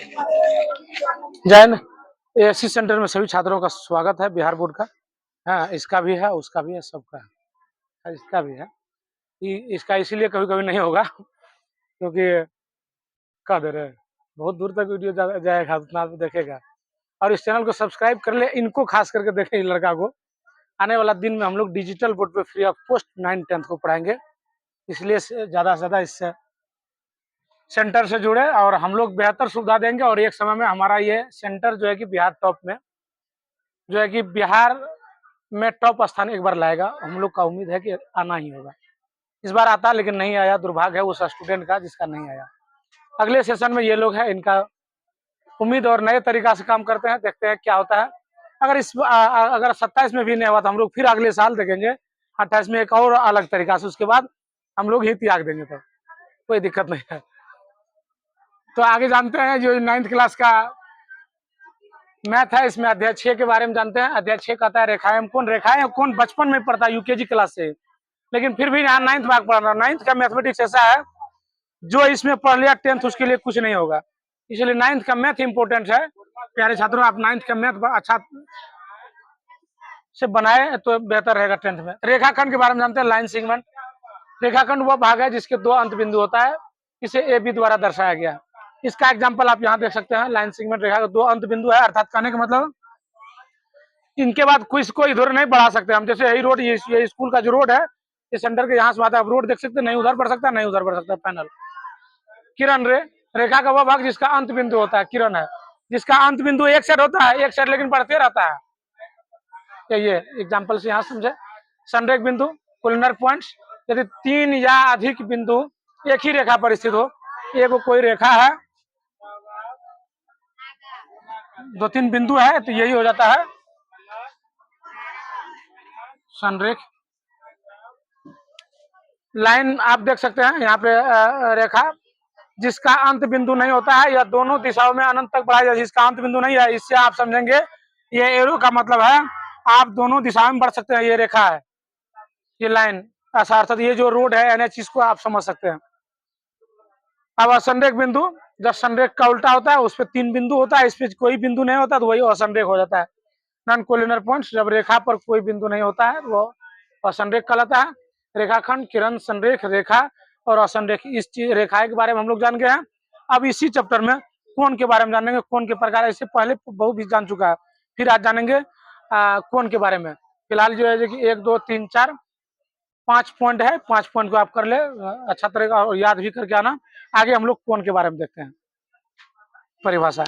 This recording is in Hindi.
जैन एएससी सेंटर में सभी छात्रों का स्वागत है। बिहार बोर्ड का हाँ, इसका भी है, उसका भी है, सबका है, इसका भी है। इसका इसीलिए कभी कभी नहीं होगा क्योंकि कह दे रहे बहुत दूर तक वीडियो जाएगा, उतना देखेगा। और इस चैनल को सब्सक्राइब कर ले, इनको खास करके देखें, इस लड़का को। आने वाला दिन में हम लोग डिजिटल बोर्ड पे फ्री ऑफ कॉस्ट 9th-10th को पढ़ाएंगे, इसलिए ज़्यादा से ज़्यादा इससे सेंटर से जुड़े और हम लोग बेहतर सुविधा देंगे। और एक समय में हमारा ये सेंटर जो है कि बिहार टॉप में, जो है कि बिहार में टॉप स्थान एक बार लाएगा। हम लोग का उम्मीद है कि आना ही होगा। इस बार आता लेकिन नहीं आया, दुर्भाग्य है उस स्टूडेंट का जिसका नहीं आया। अगले सेशन में ये लोग हैं, इनका उम्मीद और नए तरीका से काम करते हैं, देखते हैं क्या होता है। अगर 27 में भी नहीं हुआ तो हम लोग फिर अगले साल देखेंगे 28 में एक और अलग तरीका से, उसके बाद हम लोग ही त्याग देंगे, तो कोई दिक्कत नहीं है। तो आगे जानते हैं जो 9th क्लास का मैथ है, इसमें अध्याय 6 के बारे में जानते हैं। अध्याय 6 कहता है रेखाएं कौन बचपन में पढ़ता है, यूकेजी क्लास से, लेकिन फिर भी यहाँ 9th भाग पढ़ रहा है। 9th का मैथमेटिक्स ऐसा है जो इसमें पढ़ लिया 10th उसके लिए कुछ नहीं होगा, इसलिए 9th का मैथ इंपोर्टेंट है। प्यारे छात्रों, आप 9th का मैथ अच्छा से बनाए तो बेहतर रहेगा 10th में। रेखाखंड के बारे में जानते हैं, लाइन सेगमेंट। रेखाखंड वह भाग है जिसके 2 अंत बिंदु होता है, इसे ए बी द्वारा दर्शाया गया। इसका एग्जाम्पल आप यहाँ देख सकते हैं। लाइन सेगमेंट रेखा का 2 अंत बिंदु है, अर्थात कहने का मतलब इनके बाद को इधर नहीं बढ़ा सकते हम। जैसे यही रोड, ये स्कूल का जो रोड है, ये सेंटर के यहाँ से आता है, रोड देख सकते हैं, नहीं उधर बढ़ सकता, नहीं उधर बढ़ सकता। पैनल किरण रेखा का वह भाग जिसका अंत बिंदु होता है, किरण है जिसका अंत बिंदु एक साइड होता है, एक साइड लेकिन बढ़ते रहता है। ये एग्जाम्पल से यहाँ समझे। संरेख बिंदु, कोलिनर पॉइंट्स, यदि 3 या अधिक बिंदु एक ही रेखा पर स्थित हो, एक कोई रेखा है, 2-3 बिंदु है, तो यही हो जाता है संरेख। लाइन आप देख सकते हैं यहाँ पे, रेखा जिसका अंत बिंदु नहीं होता है या दोनों दिशाओं में अनंत तक बढ़ाया जाए, जिसका अंत बिंदु नहीं है, इससे आप समझेंगे ये एरो का मतलब है आप दोनों दिशाओं में बढ़ सकते हैं। ये रेखा है, ये लाइन, अर्थात ये जो रोड है NH, इसको आप समझ सकते हैं। अब असंरेख बिंदु, जब संरेख का उल्टा होता है, उस पर 3 बिंदु होता है, इस पे कोई बिंदु नहीं होता तो वही असंरेख हो जाता है। नॉन कोलिनर पॉइंट्स, जब रेखा पर कोई बिंदु नहीं होता है वो असंरेख कहलाता है। रेखाखंड, किरण, संरेख, रेखा और असंरेख, इस चीज रेखाएं के बारे में हम लोग जान गए हैं। अब इसी चैप्टर में कोण के बारे में जानेंगे। कोण के प्रकार इससे पहले बहुत भी जान चुका है, फिर आज जानेंगे कोण के बारे में। फिलहाल जो है कि 1 2 3 4 5 पॉइंट है, 5 पॉइंट को आप कर ले अच्छा तरीका और याद भी करके आना। आगे हम लोग कोण के बारे में देखते हैं परिभाषा।